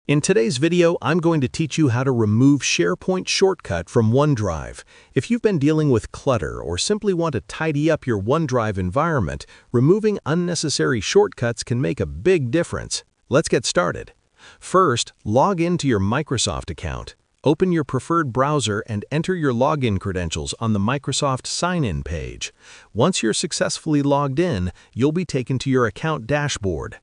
In today's video, I'm going to teach you how to remove SharePoint shortcut from OneDrive. If you've been dealing with clutter or simply want to tidy up your OneDrive environment, removing unnecessary shortcuts can make a big difference. Let's get started. First, log into your Microsoft account. Open your preferred browser and enter your login credentials on the Microsoft sign-in page. Once you're successfully logged in, you'll be taken to your account dashboard.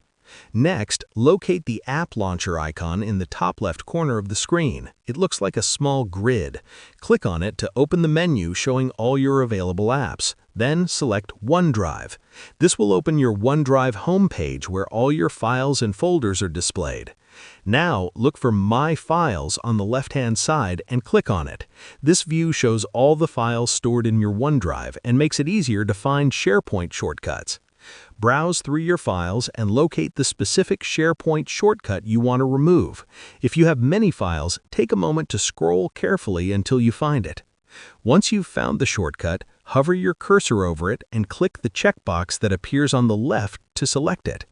Next, locate the App Launcher icon in the top left corner of the screen. It looks like a small grid. Click on it to open the menu showing all your available apps. Then select OneDrive. This will open your OneDrive homepage where all your files and folders are displayed. Now, look for My Files on the left-hand side and click on it. This view shows all the files stored in your OneDrive and makes it easier to find SharePoint shortcuts. Browse through your files and locate the specific SharePoint shortcut you want to remove. If you have many files, take a moment to scroll carefully until you find it. Once you've found the shortcut, hover your cursor over it and click the checkbox that appears on the left to select it.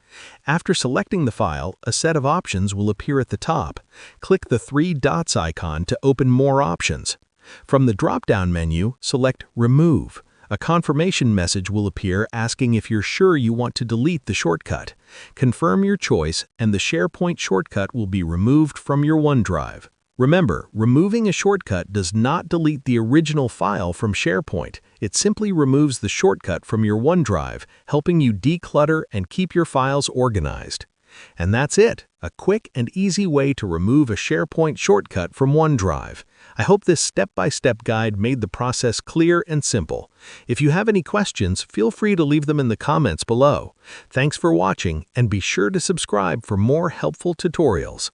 After selecting the file, a set of options will appear at the top. Click the three dots icon to open more options. From the drop-down menu, select Remove. A confirmation message will appear asking if you're sure you want to delete the shortcut. Confirm your choice and the SharePoint shortcut will be removed from your OneDrive. Remember, removing a shortcut does not delete the original file from SharePoint. It simply removes the shortcut from your OneDrive, helping you declutter and keep your files organized. And that's it, a quick and easy way to remove a SharePoint shortcut from OneDrive. I hope this step-by-step guide made the process clear and simple. If you have any questions, feel free to leave them in the comments below. Thanks for watching, and be sure to subscribe for more helpful tutorials.